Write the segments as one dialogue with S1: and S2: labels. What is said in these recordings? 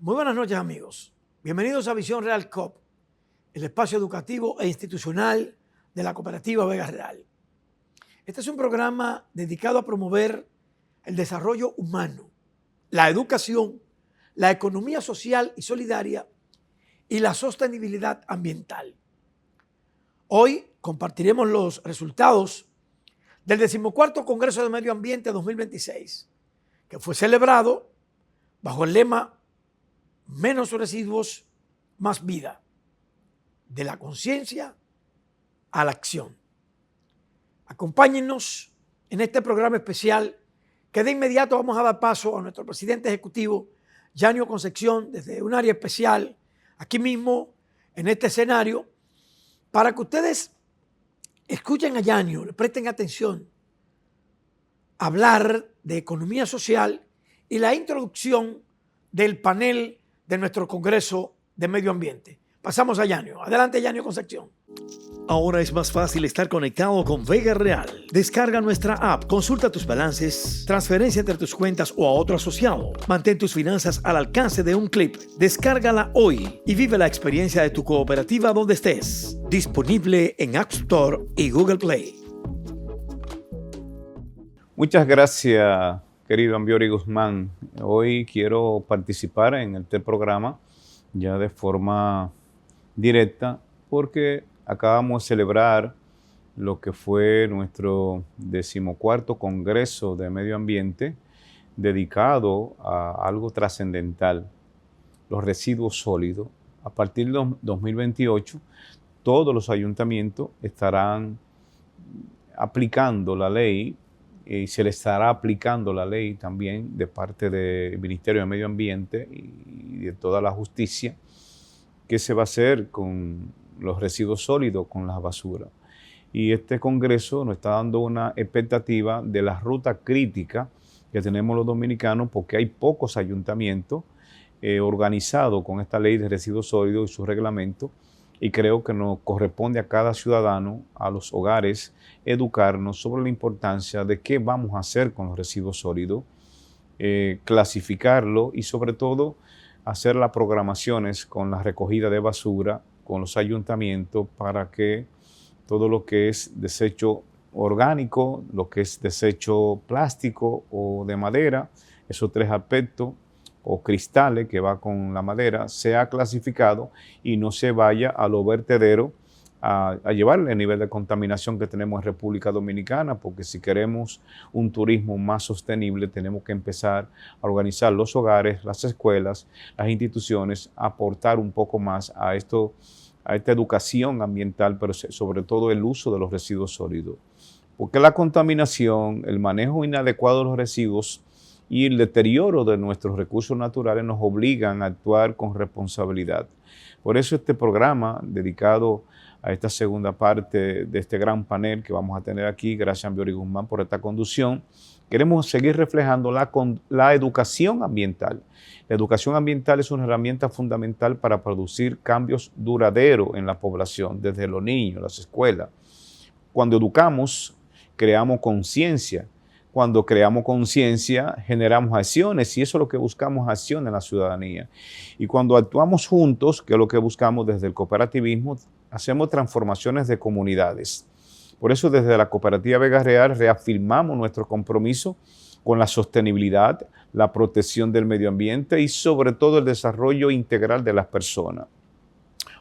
S1: Muy buenas noches, amigos. Bienvenidos a Visión Real COP, el espacio educativo e institucional de la Cooperativa Vega Real. Este es un programa dedicado a promover el desarrollo humano, la educación, la economía social y solidaria y la sostenibilidad ambiental. Hoy compartiremos los resultados del 14º Congreso de Medio Ambiente 2026, que fue celebrado bajo el lema Menos residuos, más vida, de la conciencia a la acción. Acompáñennos en este programa especial que de inmediato vamos a dar paso a nuestro presidente ejecutivo, Yanio Concepción, desde un área especial, aquí mismo, en este escenario, para que ustedes escuchen a Yanio, le presten atención, hablar de economía social y la introducción del panel de nuestro Congreso de Medio Ambiente. Pasamos a Yanio. Adelante, Yanio Concepción.
S2: Ahora es más fácil estar conectado con Vega Real. Descarga nuestra app, consulta tus balances, transferencia entre tus cuentas o a otro asociado. Mantén tus finanzas al alcance de un clip. Descárgala hoy y vive la experiencia de tu cooperativa donde estés. Disponible en App Store y Google Play.
S3: Muchas gracias, querido Ambiori Guzmán. Hoy quiero participar en este programa ya de forma directa porque acabamos de celebrar lo que fue nuestro 14º Congreso de Medio Ambiente dedicado a algo trascendental, los residuos sólidos. A partir de 2028, todos los ayuntamientos estarán aplicando la ley y se le estará aplicando la ley también de parte del Ministerio de Medio Ambiente y de toda la justicia. ¿Qué se va a hacer con los residuos sólidos, con las basuras? Y este Congreso nos está dando una expectativa de la ruta crítica que tenemos los dominicanos, porque hay pocos ayuntamientos organizados con esta ley de residuos sólidos y su reglamento. Y creo que nos corresponde a cada ciudadano, a los hogares, educarnos sobre la importancia de qué vamos a hacer con los residuos sólidos, clasificarlo y sobre todo hacer las programaciones con la recogida de basura, con los ayuntamientos, para que todo lo que es desecho orgánico, lo que es desecho plástico o de madera, esos tres aspectos, o cristales que va con la madera, sea clasificado y no se vaya a los vertederos a llevar el nivel de contaminación que tenemos en República Dominicana, porque si queremos un turismo más sostenible tenemos que empezar a organizar los hogares, las escuelas, las instituciones, aportar un poco más a esta educación ambiental, pero sobre todo el uso de los residuos sólidos. Porque la contaminación, el manejo inadecuado de los residuos y el deterioro de nuestros recursos naturales nos obligan a actuar con responsabilidad. Por eso este programa dedicado a esta segunda parte de este gran panel que vamos a tener aquí, gracias a Ambiori Guzmán por esta conducción, queremos seguir reflejando la educación ambiental. La educación ambiental es una herramienta fundamental para producir cambios duraderos en la población, desde los niños, las escuelas. Cuando educamos, creamos conciencia. Cuando creamos conciencia, generamos acciones y eso es lo que buscamos, acción en la ciudadanía. Y cuando actuamos juntos, que es lo que buscamos desde el cooperativismo, hacemos transformaciones de comunidades. Por eso desde la Cooperativa Vega Real reafirmamos nuestro compromiso con la sostenibilidad, la protección del medio ambiente y sobre todo el desarrollo integral de las personas.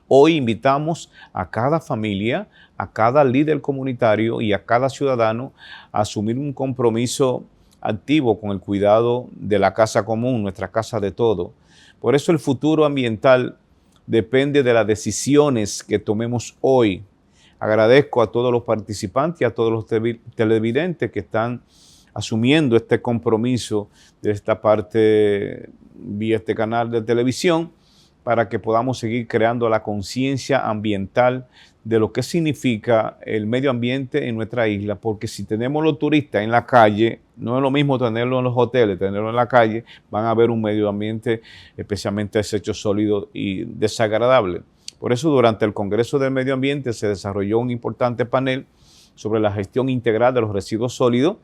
S3: Hoy invitamos a cada familia, a cada líder comunitario y a cada ciudadano a asumir un compromiso activo con el cuidado de la casa común, nuestra casa de todos. Por eso el futuro ambiental depende de las decisiones que tomemos hoy. Agradezco a todos los participantes y a todos los televidentes que están asumiendo este compromiso de esta parte vía este canal de televisión, para que podamos seguir creando la conciencia ambiental de lo que significa el medio ambiente en nuestra isla, porque si tenemos los turistas en la calle, no es lo mismo tenerlo en los hoteles, tenerlo en la calle, van a ver un medio ambiente especialmente desechos sólidos y desagradable. Por eso durante el Congreso del Medio Ambiente se desarrolló un importante panel sobre la gestión integral de los residuos sólidos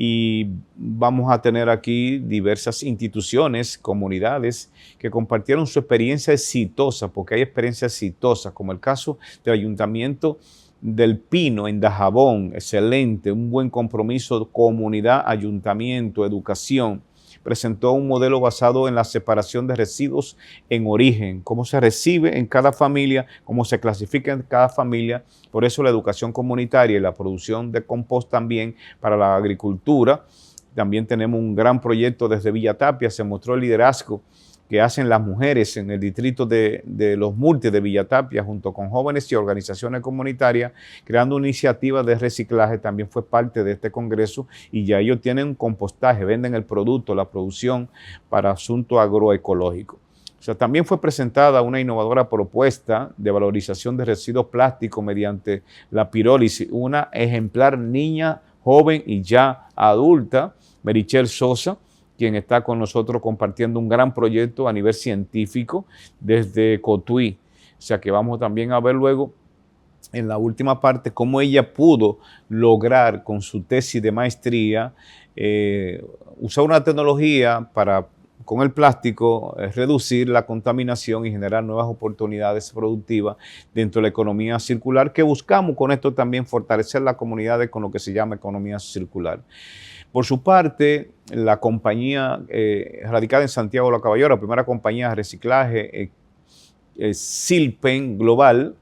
S3: y vamos a tener aquí diversas instituciones, comunidades que compartieron su experiencia exitosa, porque hay experiencias exitosas, como el caso del Ayuntamiento del Pino en Dajabón, excelente, un buen compromiso, comunidad, ayuntamiento, educación. Presentó un modelo basado en la separación de residuos en origen, cómo se recibe en cada familia, cómo se clasifica en cada familia. Por eso la educación comunitaria y la producción de compost también para la agricultura. También tenemos un gran proyecto desde Villa Tapia, se mostró el liderazgo que hacen las mujeres en el distrito de Los Multis de Villa Tapia, junto con jóvenes y organizaciones comunitarias, creando una iniciativa de reciclaje. También fue parte de este congreso y ya ellos tienen un compostaje, venden el producto, la producción para asuntos agroecológicos. O sea, también fue presentada una innovadora propuesta de valorización de residuos plásticos mediante la pirólisis, una ejemplar niña, joven y ya adulta, Merichel Sosa, quien está con nosotros compartiendo un gran proyecto a nivel científico desde Cotuí. O sea que vamos también a ver luego en la última parte cómo ella pudo lograr con su tesis de maestría usar una tecnología para, con el plástico, reducir la contaminación y generar nuevas oportunidades productivas dentro de la economía circular, que buscamos con esto también fortalecer las comunidades con lo que se llama economía circular. Por su parte, la compañía radicada en Santiago de la Caballero, la primera compañía de reciclaje, Silpen Global,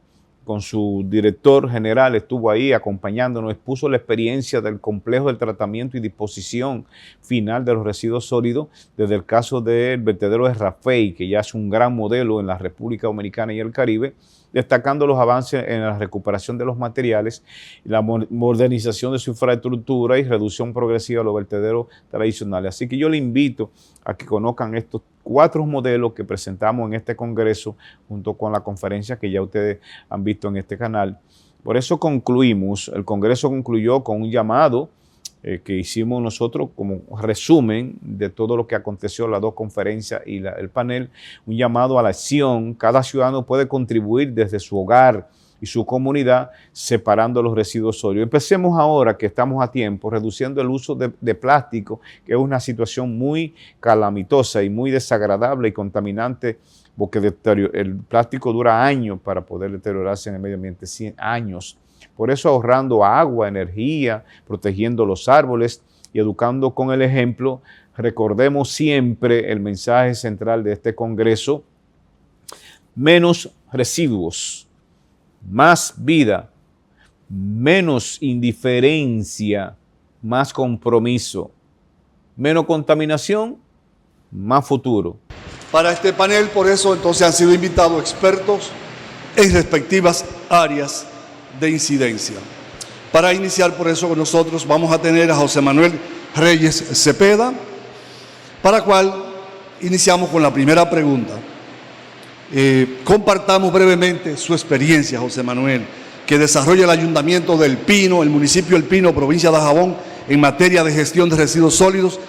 S3: con su director general, estuvo ahí acompañándonos, expuso la experiencia del complejo del tratamiento y disposición final de los residuos sólidos, desde el caso del vertedero de Rafey, que ya es un gran modelo en la República Dominicana y el Caribe, destacando los avances en la recuperación de los materiales, la modernización de su infraestructura y reducción progresiva de los vertederos tradicionales. Así que yo le invito a que conozcan estos 4 modelos que presentamos en este congreso, junto con la conferencia que ya ustedes han visto en este canal. Por eso concluimos, el congreso concluyó con un llamado que hicimos nosotros como resumen de todo lo que aconteció en las 2 conferencias y el panel, un llamado a la acción. Cada ciudadano puede contribuir desde su hogar y su comunidad separando los residuos sólidos. Empecemos ahora que estamos a tiempo, reduciendo el uso de plástico, que es una situación muy calamitosa y muy desagradable y contaminante, porque el plástico dura años para poder deteriorarse en el medio ambiente, 100 años. Por eso ahorrando agua, energía, protegiendo los árboles y educando con el ejemplo. Recordemos siempre el mensaje central de este congreso: menos residuos, más vida, menos indiferencia, más compromiso, menos contaminación, más futuro.
S4: Para este panel, por eso entonces han sido invitados expertos en respectivas áreas de incidencia. Para iniciar, por eso, con nosotros vamos a tener a José Manuel Reyes Cepeda, para cual iniciamos con la primera pregunta. Compartamos brevemente su experiencia, José Manuel, que desarrolla el Ayuntamiento del Pino, el municipio del Pino, provincia de Dajabón, en materia de gestión de residuos sólidos,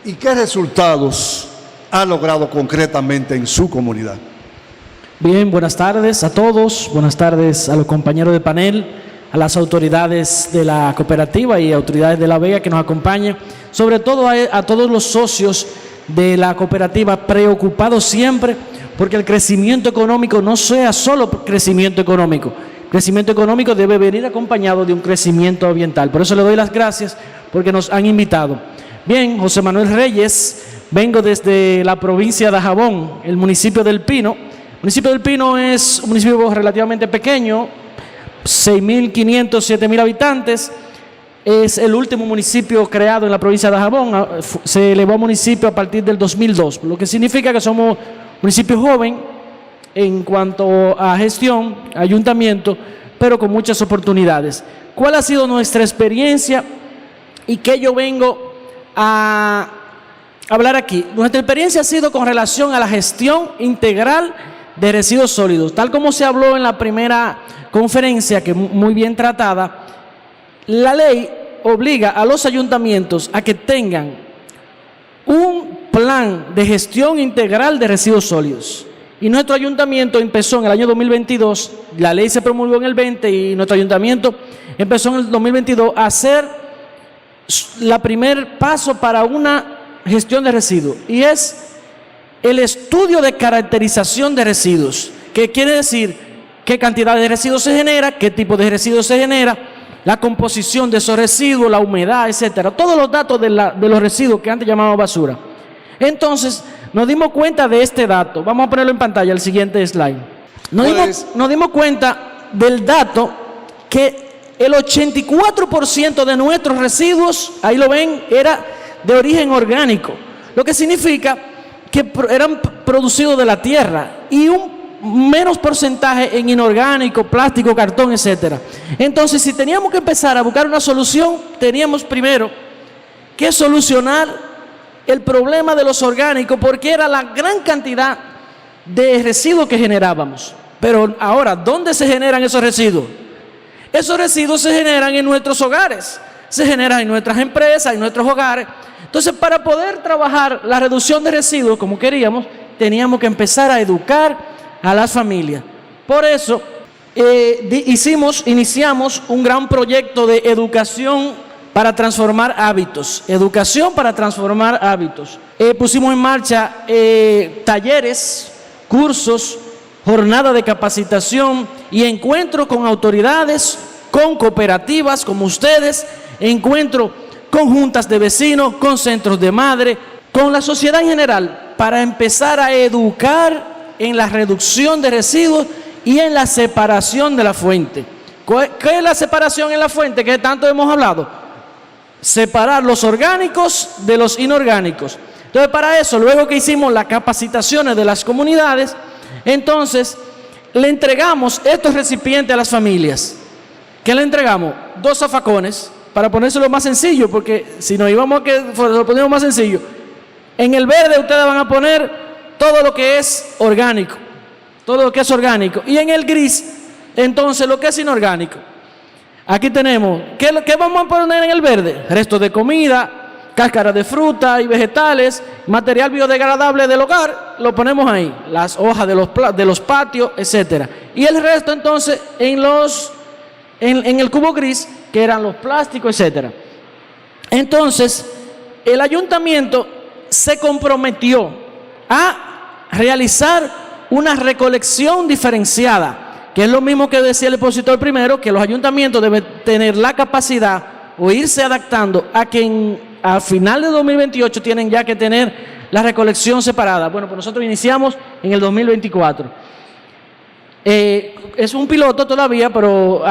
S4: y qué resultados ha logrado concretamente en su comunidad.
S5: Bien, buenas tardes a todos, buenas tardes a los compañeros de panel, a las autoridades de la cooperativa y autoridades de La Vega que nos acompañan, sobre todo a todos los socios de la cooperativa, preocupados siempre porque el crecimiento económico no sea solo crecimiento económico. El crecimiento económico debe venir acompañado de un crecimiento ambiental. Por eso le doy las gracias porque nos han invitado. Bien, José Manuel Reyes, vengo desde la provincia de Dajabón, el municipio del Pino. El municipio del Pino es un municipio relativamente pequeño, 6.500, 7.000 habitantes. Es el último municipio creado en la provincia de Dajabón. Se elevó a municipio a partir del 2002, lo que significa que somos municipio joven en cuanto a gestión, ayuntamiento, pero con muchas oportunidades. ¿Cuál ha sido nuestra experiencia y qué yo vengo a hablar aquí? Nuestra experiencia ha sido con relación a la gestión integral de residuos sólidos. Tal como se habló en la primera conferencia, que muy bien tratada, la ley obliga a los ayuntamientos a que tengan un plan de gestión integral de residuos sólidos. Y nuestro ayuntamiento empezó en el año 2022, la ley se promulgó en el 20 y nuestro ayuntamiento empezó en el 2022 a hacer primer paso para una gestión de residuos, y es el estudio de caracterización de residuos, que quiere decir qué cantidad de residuos se genera, qué tipo de residuos se genera, la composición de esos residuos, la humedad, etcétera, todos los datos de los residuos que antes llamábamos basura. Entonces, nos dimos cuenta de este dato. Vamos a ponerlo en pantalla, el siguiente slide. Nos dimos cuenta del dato que el 84% de nuestros residuos, ahí lo ven, era de origen orgánico, lo que significa que eran producidos de la tierra, y un menos porcentaje en inorgánico, plástico, cartón, etcétera. Entonces, si teníamos que empezar a buscar una solución, teníamos primero que solucionar el problema de los orgánicos, porque era la gran cantidad de residuos que generábamos. Pero ahora, ¿dónde se generan esos residuos? Esos residuos se generan en nuestros hogares, se generan en nuestras empresas, en nuestros hogares. Entonces, para poder trabajar la reducción de residuos como queríamos, teníamos que empezar a educar a las familias. Por eso iniciamos un gran proyecto de educación para transformar hábitos. Educación para transformar hábitos. Pusimos en marcha talleres, cursos, jornada de capacitación y encuentros con autoridades, con cooperativas como ustedes, encuentros con juntas de vecinos, con centros de madre, con la sociedad en general, para empezar a educar en la reducción de residuos y en la separación de la fuente. ¿Qué es la separación en la fuente que tanto hemos hablado? Separar los orgánicos de los inorgánicos. Entonces, para eso, luego que hicimos las capacitaciones de las comunidades, entonces le entregamos estos recipientes a las familias. ¿Qué le entregamos? 2 zafacones, para ponérselo más sencillo, porque si nos íbamos a que lo ponemos más sencillo. En el verde ustedes van a poner todo lo que es orgánico, todo lo que es orgánico, y en el gris, entonces, lo que es inorgánico. Aquí tenemos, ¿qué vamos a poner en el verde? Restos de comida, cáscaras de fruta y vegetales, material biodegradable del hogar, lo ponemos ahí, las hojas de los patios, etcétera. Y el resto, entonces, en el cubo gris, que eran los plásticos, etcétera. Entonces, el ayuntamiento se comprometió a realizar una recolección diferenciada, que es lo mismo que decía el expositor primero, que los ayuntamientos deben tener la capacidad o irse adaptando a que a final de 2028 tienen ya que tener la recolección separada. Bueno, pues nosotros iniciamos en el 2024. Es un piloto todavía, pero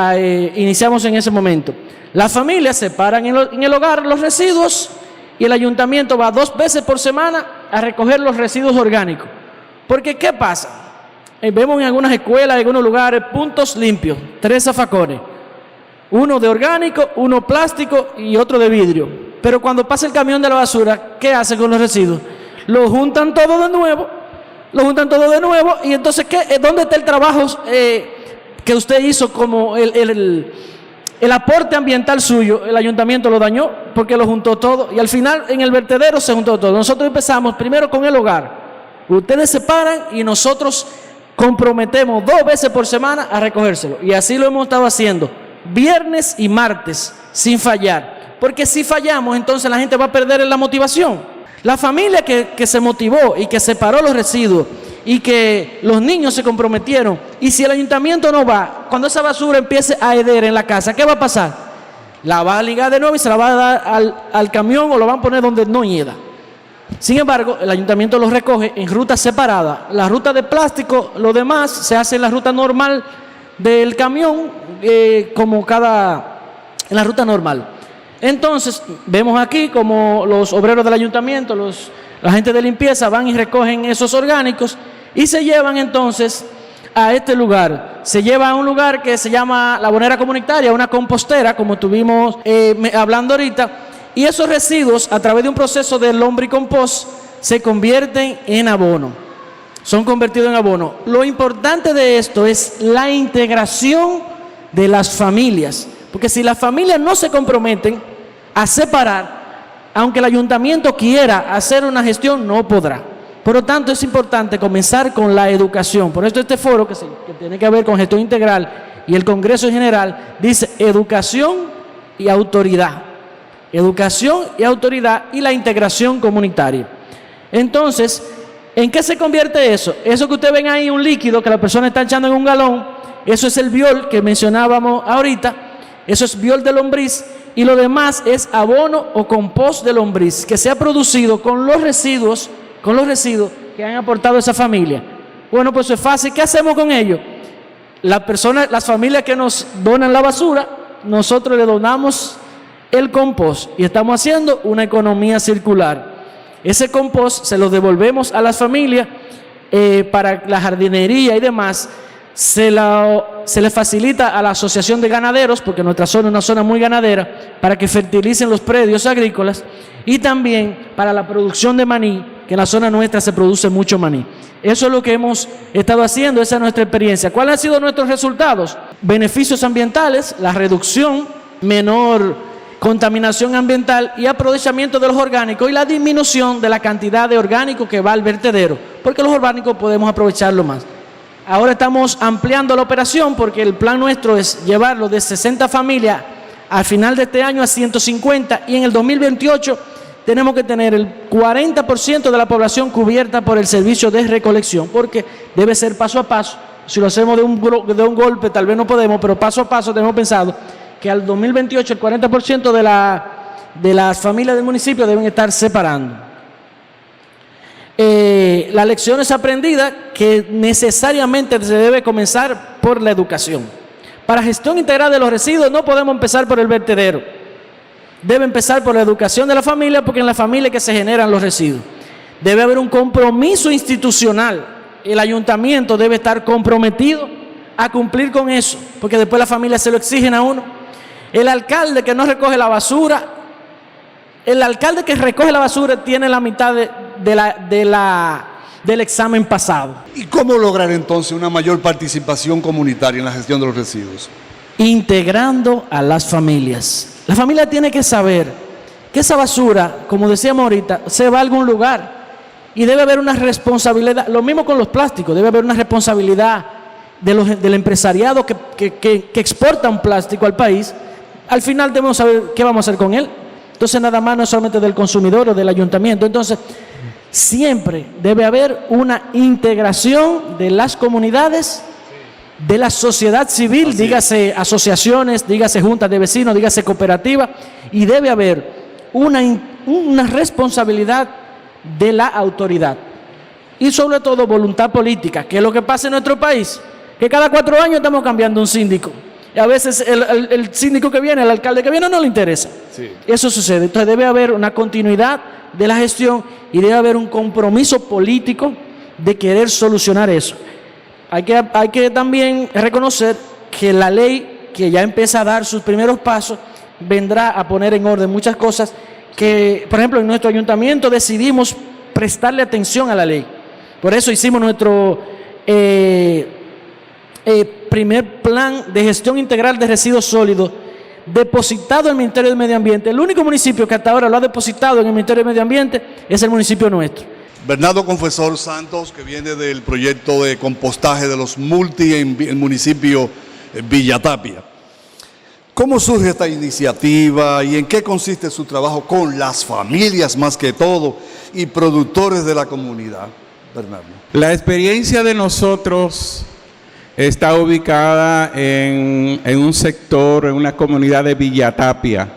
S5: iniciamos en ese momento. Las familias separan en el hogar los residuos y el ayuntamiento va 2 veces por semana a recoger los residuos orgánicos. Porque, ¿qué pasa? Vemos en algunas escuelas, en algunos lugares, puntos limpios, 3 zafacones. Uno de orgánico, uno plástico y otro de vidrio. Pero cuando pasa el camión de la basura, ¿qué hace con los residuos? Lo juntan todo de nuevo, y entonces, ¿dónde está el trabajo que usted hizo como el aporte ambiental suyo? El ayuntamiento lo dañó porque lo juntó todo, y al final en el vertedero se juntó todo. Nosotros empezamos primero con el hogar. Ustedes se paran y nosotros comprometemos 2 veces por semana a recogérselo, y así lo hemos estado haciendo viernes y martes sin fallar, porque si fallamos entonces la gente va a perder la motivación. La familia que se motivó y que separó los residuos y que los niños se comprometieron, y si el ayuntamiento no va, cuando esa basura empiece a heder en la casa, ¿qué va a pasar? La va a ligar de nuevo y se la va a dar al camión, o lo van a poner donde no hieda. Sin embargo, el ayuntamiento los recoge en rutas separadas. La ruta de plástico, lo demás se hace en la ruta normal del camión, en la ruta normal. Entonces, vemos aquí como los obreros del ayuntamiento, la gente de limpieza van y recogen esos orgánicos y se llevan entonces a este lugar. Se lleva a un lugar que se llama la Bonera Comunitaria, una compostera, como estuvimos hablando ahorita, y esos residuos, a través de un proceso de lombricompost, se convierten en abono. Son convertidos en abono. Lo importante de esto es la integración de las familias, porque si las familias no se comprometen a separar, aunque el ayuntamiento quiera hacer una gestión, no podrá. Por lo tanto, es importante comenzar con la educación. Por esto este foro, que tiene que ver con gestión integral, y el Congreso en general, dice educación y autoridad. educación y autoridad y la integración comunitaria. Entonces, ¿en qué se convierte eso? Eso que ustedes ven ahí, un líquido que la persona está echando en un galón, eso es el biol que mencionábamos ahorita, eso es biol de lombriz, y lo demás es abono o compost de lombriz que se ha producido con los residuos que han aportado esa familia. Bueno, pues es fácil. ¿Qué hacemos con ello? Las familias que nos donan la basura, nosotros le donamos el compost y estamos haciendo una economía circular. Ese compost se lo devolvemos a las familias para la jardinería y demás. Se le facilita a la asociación de ganaderos, porque nuestra zona es una zona muy ganadera, para que fertilicen los predios agrícolas, y también para la producción de maní, que en la zona nuestra se produce mucho maní. Eso es lo que hemos estado haciendo, esa es nuestra experiencia. ¿Cuáles han sido nuestros resultados? Beneficios ambientales, la reducción, menor contaminación ambiental y aprovechamiento de los orgánicos, y la disminución de la cantidad de orgánicos que va al vertedero, porque los orgánicos podemos aprovecharlo más. Ahora estamos ampliando la operación porque el plan nuestro es llevarlo de 60 familias al final de este año a 150, y en el 2028 tenemos que tener el 40% de la población cubierta por el servicio de recolección, porque debe ser paso a paso. Si lo hacemos de un golpe tal vez no podemos, pero paso a paso tenemos pensado que al 2028 el 40% de las familias del municipio deben estar separando. Las lecciones aprendidas, que necesariamente se debe comenzar por la educación. Para gestión integral de los residuos no podemos empezar por el vertedero. Debe empezar por la educación de la familia, porque en la familia es que se generan los residuos. Debe haber un compromiso institucional. El ayuntamiento debe estar comprometido a cumplir con eso, porque después las familias se lo exigen a uno. El alcalde que no recoge la basura, el alcalde que recoge la basura tiene la mitad del examen pasado.
S4: ¿Y cómo lograr entonces una mayor participación comunitaria en la gestión de los residuos?
S5: Integrando a las familias. La familia tiene que saber que esa basura, como decíamos ahorita, se va a algún lugar, y debe haber una responsabilidad. Lo mismo con los plásticos, debe haber una responsabilidad del empresariado que exporta un plástico al país. Al final debemos saber qué vamos a hacer con él. Entonces nada más no es solamente del consumidor o del ayuntamiento. Entonces siempre debe haber una integración de las comunidades, de la sociedad civil, dígase asociaciones, dígase juntas de vecinos, dígase cooperativas, y debe haber una responsabilidad de la autoridad. Y sobre todo voluntad política, que es lo que pasa en nuestro país, que cada 4 años estamos cambiando un síndico. Y a veces el síndico que viene, el alcalde que viene, no le interesa. Sí. Eso sucede. Entonces debe haber una continuidad de la gestión y debe haber un compromiso político de querer solucionar eso. Hay que también reconocer que la ley, que ya empieza a dar sus primeros pasos, vendrá a poner en orden muchas cosas que, por ejemplo, en nuestro ayuntamiento decidimos prestarle atención a la ley. Por eso hicimos nuestro primer plan de gestión integral de residuos sólidos, depositado en el Ministerio de Medio Ambiente. El único municipio que hasta ahora lo ha depositado en el Ministerio de Medio Ambiente es el municipio nuestro.
S4: Bernardo Confesor Santos, que viene del proyecto de compostaje de los multi en el municipio Villa Tapia. ¿Cómo surge esta iniciativa y en qué consiste su trabajo con las familias más que todo y productores de la comunidad, Bernardo?
S6: La experiencia de nosotros está ubicada en un sector, en una comunidad de Villa Tapia.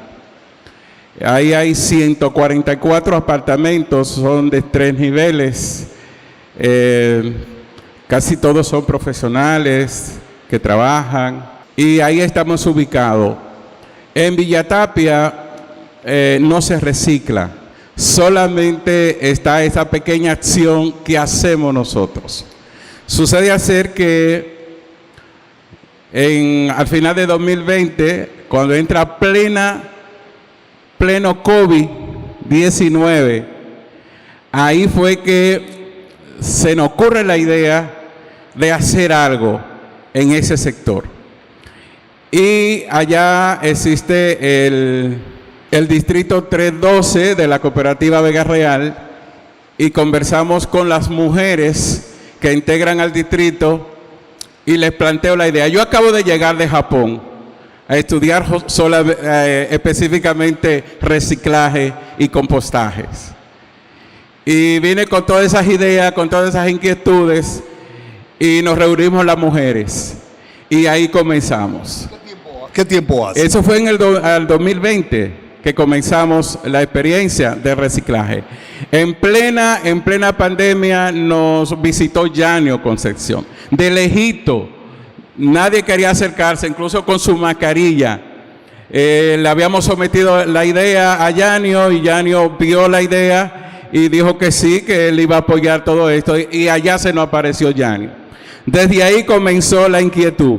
S6: Ahí hay 144 apartamentos, son de 3 niveles. Casi todos son profesionales que trabajan. Y ahí estamos ubicados. En Villa Tapia no se recicla. Solamente está esa pequeña acción que hacemos nosotros. Sucede hacer que al final de 2020, cuando entra pleno COVID-19, ahí fue que se nos ocurre la idea de hacer algo en ese sector. Y allá existe el distrito 312 de la cooperativa Vega Real, y conversamos con las mujeres que integran al distrito y les planteo la idea. Yo acabo de llegar de Japón. a estudiar específicamente reciclaje y compostajes. Y vine con todas esas ideas, con todas esas inquietudes, y nos reunimos las mujeres. Y ahí comenzamos.
S4: ¿Qué tiempo hace?
S6: Eso fue en el 2020 que comenzamos la experiencia de reciclaje. En plena pandemia nos visitó Yanio Concepción. De lejito, nadie quería acercarse, incluso con su mascarilla. Le habíamos sometido la idea a Yanio y Yanio vio la idea y dijo que sí, que él iba a apoyar todo esto. Y allá se nos apareció Yanio. Desde ahí comenzó la inquietud.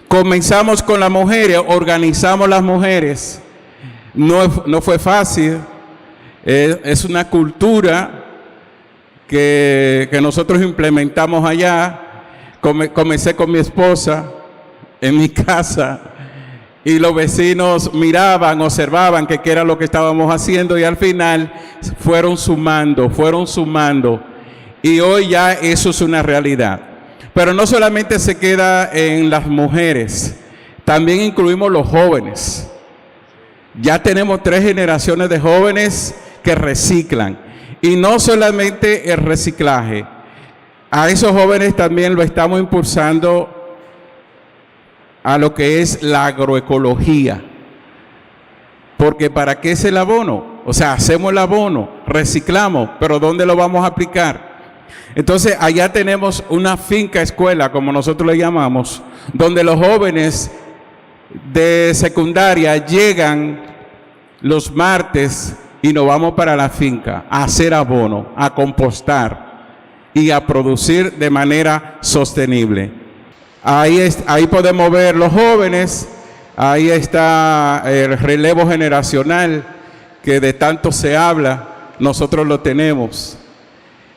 S6: Comenzamos con las mujeres, organizamos las mujeres. No fue fácil, es una cultura que nosotros implementamos allá. Comencé con mi esposa en mi casa y los vecinos miraban, observaban qué era lo que estábamos haciendo y al final fueron sumando y hoy ya eso es una realidad. Pero no solamente se queda en las mujeres, también incluimos los jóvenes. Ya tenemos 3 generaciones de jóvenes que reciclan. Y no solamente el reciclaje. A esos jóvenes también lo estamos impulsando a lo que es la agroecología. Porque ¿para qué es el abono? O sea, hacemos el abono, reciclamos, pero ¿dónde lo vamos a aplicar? Entonces, allá tenemos una finca escuela, como nosotros le llamamos, donde los jóvenes de secundaria llegan los martes y nos vamos para la finca a hacer abono, a compostar y a producir de manera sostenible. Ahí podemos ver los jóvenes, ahí está el relevo generacional que de tanto se habla, nosotros lo tenemos.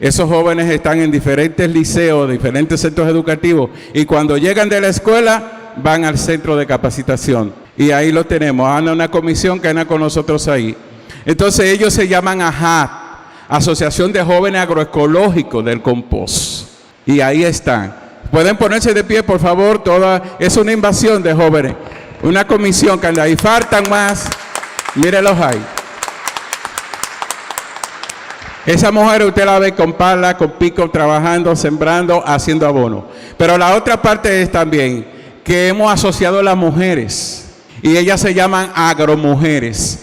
S6: Esos jóvenes están en diferentes liceos, diferentes centros educativos y cuando llegan de la escuela van al centro de capacitación y ahí lo tenemos. Anda una comisión que anda con nosotros ahí. Entonces ellos se llaman AJAT, Asociación de Jóvenes Agroecológicos del Compost. Y ahí están. Pueden ponerse de pie, por favor. Es una invasión de jóvenes. Una comisión que anda ahí. Faltan más. Mírenlos ahí. Esa mujer usted la ve con pala, con pico, trabajando, sembrando, haciendo abono. Pero la otra parte es también que hemos asociado a las mujeres y ellas se llaman agromujeres.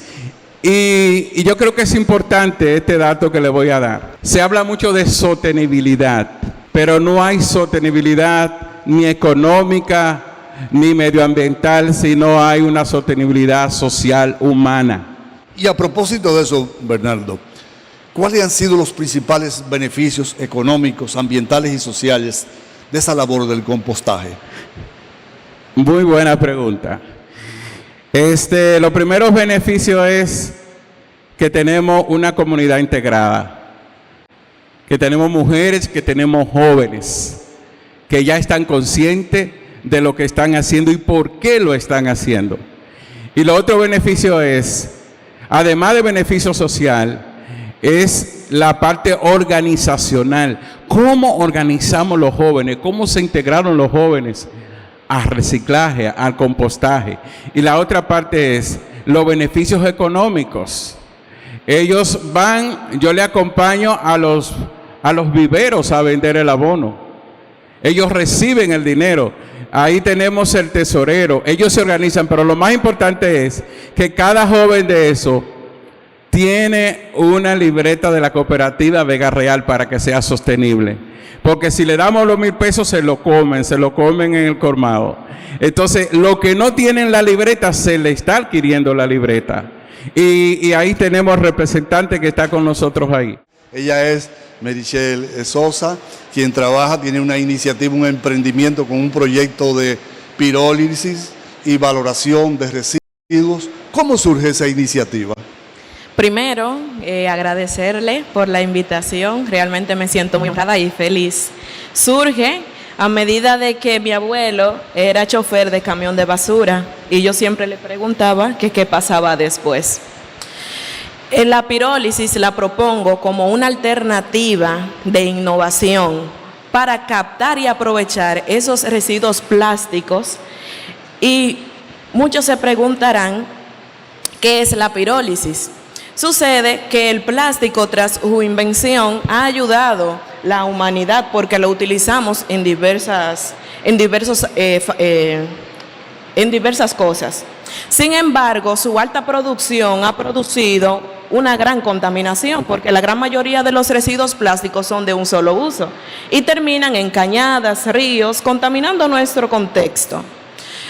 S6: Y yo creo que es importante este dato que le voy a dar. Se habla mucho de sostenibilidad, pero no hay sostenibilidad ni económica ni medioambiental, sino hay una sostenibilidad social humana.
S4: Y a propósito de eso, Bernardo, ¿cuáles han sido los principales beneficios económicos, ambientales y sociales de esa labor del compostaje?
S6: Muy buena pregunta. Los primeros beneficios es que tenemos una comunidad integrada, que tenemos mujeres, que tenemos jóvenes, que ya están conscientes de lo que están haciendo y por qué lo están haciendo. Y lo otro beneficio es, además de beneficio social, es la parte organizacional. ¿Cómo organizamos los jóvenes? ¿Cómo se integraron los jóvenes al reciclaje, al compostaje? Y la otra parte es los beneficios económicos. Ellos yo le acompaño a los viveros a vender el abono. Ellos reciben el dinero. Ahí tenemos el tesorero. Ellos se organizan, pero lo más importante es que cada joven de eso tiene una libreta de la cooperativa Vega Real para que sea sostenible. Porque si le damos los 1,000 pesos, se lo comen en el colmado. Entonces, lo que no tienen la libreta, se le está adquiriendo la libreta. Y ahí tenemos representante que está con nosotros ahí.
S4: Ella es Merichel Sosa, quien tiene una iniciativa, un emprendimiento con un proyecto de pirólisis y valoración de residuos. ¿Cómo surge esa iniciativa?
S7: Primero, agradecerle por la invitación. Realmente me siento muy honrada y feliz. Surge a medida de que mi abuelo era chofer de camión de basura y yo siempre le preguntaba que qué pasaba después. La pirólisis la propongo como una alternativa de innovación para captar y aprovechar esos residuos plásticos y Muchos se preguntarán, ¿qué es la pirólisis? Sucede que el plástico, tras su invención, ha ayudado a la humanidad porque lo utilizamos en diversas cosas. Sin embargo, su alta producción ha producido una gran contaminación porque la gran mayoría de los residuos plásticos son de un solo uso y terminan en cañadas, ríos, contaminando nuestro contexto.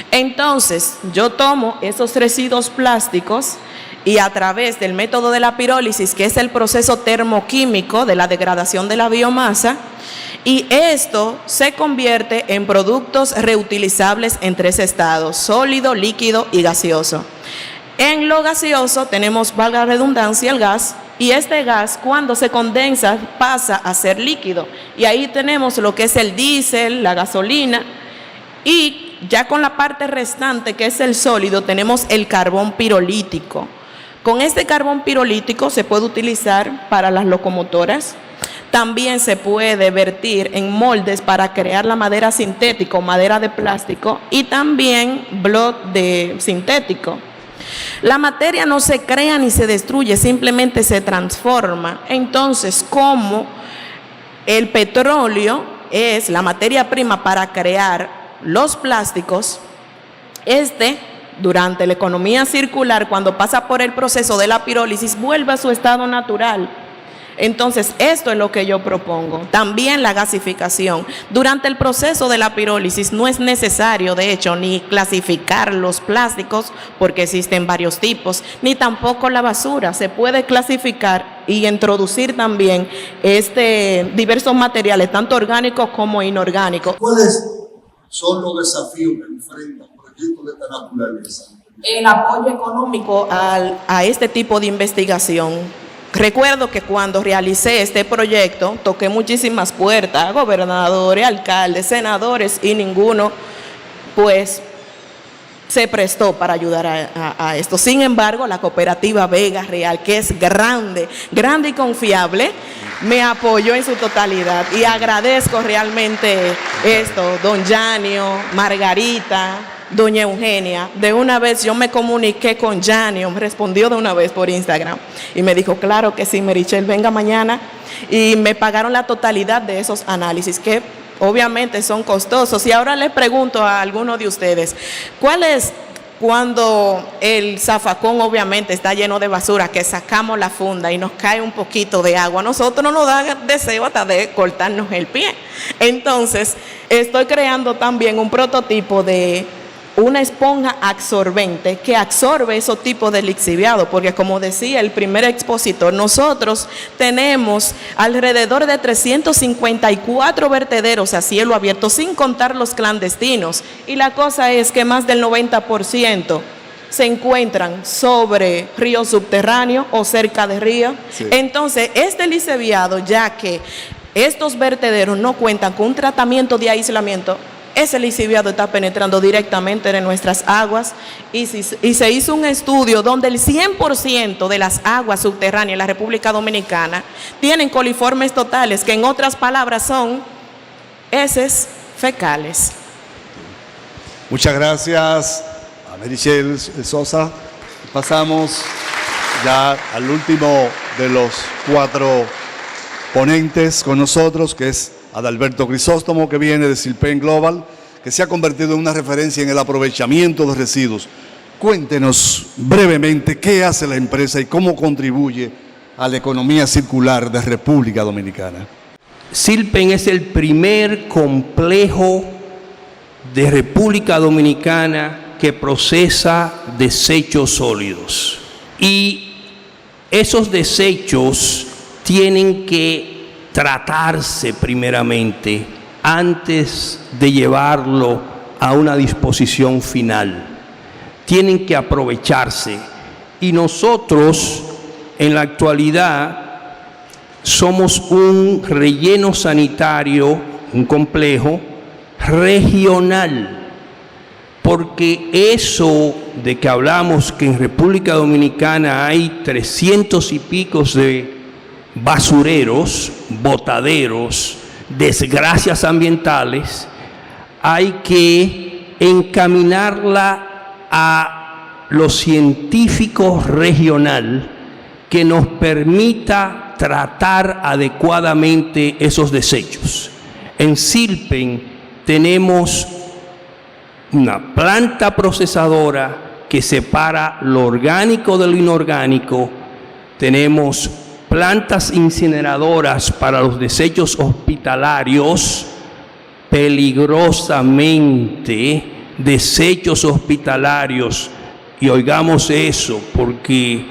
S7: Entonces, yo tomo esos residuos plásticos y a través del método de la pirólisis, que es el proceso termoquímico de la degradación de la biomasa, y esto se convierte en productos reutilizables en 3 estados: sólido, líquido y gaseoso. En lo gaseoso tenemos, valga la redundancia, el gas, y este gas, cuando se condensa, pasa a ser líquido. Y ahí tenemos lo que es el diésel, la gasolina, y ya con la parte restante, que es el sólido, tenemos el carbón pirolítico. Con este carbón pirolítico se puede utilizar para las locomotoras. También se puede vertir en moldes para crear la madera sintética o madera de plástico, y también bloc de sintético. La materia no se crea ni se destruye, simplemente se transforma. Entonces, como el petróleo es la materia prima para crear los plásticos, durante la economía circular, cuando pasa por el proceso de la pirólisis, vuelve a su estado natural. Entonces, esto es lo que yo propongo. También la gasificación. Durante el proceso de la pirólisis no es necesario, de hecho, ni clasificar los plásticos, porque existen varios tipos, ni tampoco la basura. Se puede clasificar y introducir también diversos materiales, tanto orgánicos como inorgánicos.
S4: ¿Cuáles son los desafíos que enfrentan proyectos de esta naturaleza?
S7: El apoyo económico a este tipo de investigación. Recuerdo que cuando realicé este proyecto, toqué muchísimas puertas a gobernadores, alcaldes, senadores, y ninguno, pues, se prestó para ayudar a esto. Sin embargo, la cooperativa Vega Real, que es grande y confiable, me apoyó en su totalidad. Y agradezco realmente esto, don Yanio, Margarita, doña Eugenia. De una vez yo me comuniqué con Yanio, me respondió de una vez por Instagram y me dijo, claro que sí, Merichel, venga mañana. Y me pagaron la totalidad de esos análisis, que obviamente son costosos. Y ahora les pregunto a alguno de ustedes, ¿cuál es cuando el zafacón obviamente está lleno de basura, que sacamos la funda y nos cae un poquito de agua? A nosotros nos da deseo hasta de cortarnos el pie. Entonces, estoy creando también un prototipo de una esponja absorbente que absorbe esos tipos de lixiviado, porque como decía el primer expositor, nosotros tenemos alrededor de 354 vertederos a cielo abierto, sin contar los clandestinos, y la cosa es que más del 90% se encuentran sobre ríos subterráneos o cerca de ríos. Sí. Entonces, este lixiviado, ya que estos vertederos no cuentan con un tratamiento de aislamiento, ese lixiviado está penetrando directamente en nuestras aguas, y se hizo un estudio donde el 100% de las aguas subterráneas en la República Dominicana tienen coliformes totales, que en otras palabras son heces fecales.
S4: Muchas gracias a Merichel Sosa. Pasamos ya al último de los 4 ponentes con nosotros, que es Adalberto Crisóstomo, que viene de Silpen Global, que se ha convertido en una referencia en el aprovechamiento de residuos. Cuéntenos brevemente qué hace la empresa y cómo contribuye a la economía circular de República Dominicana.
S8: Silpen es el primer complejo de República Dominicana que procesa desechos sólidos. Y esos desechos tienen que tratarse primeramente antes de llevarlo a una disposición final. Tienen que aprovecharse. Y nosotros, en la actualidad, somos un relleno sanitario, un complejo regional, porque eso de que hablamos que en República Dominicana hay 300 y pico de basureros, botaderos, desgracias ambientales, hay que encaminarla a los científicos regional que nos permita tratar adecuadamente esos desechos. En Silpen tenemos una planta procesadora que separa lo orgánico de lo inorgánico. Tenemos plantas incineradoras para los desechos hospitalarios, peligrosamente desechos hospitalarios. Y oigamos eso, porque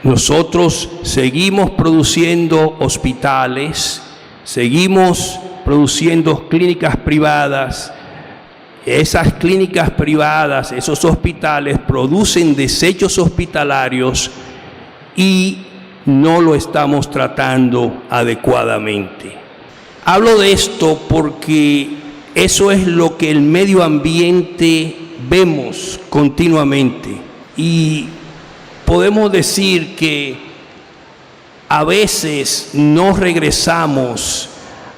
S8: nosotros seguimos produciendo hospitales, seguimos produciendo clínicas privadas. Esas clínicas privadas, esos hospitales producen desechos hospitalarios y no lo estamos tratando adecuadamente. Hablo de esto porque eso es lo que el medio ambiente vemos continuamente, y podemos decir que a veces no regresamos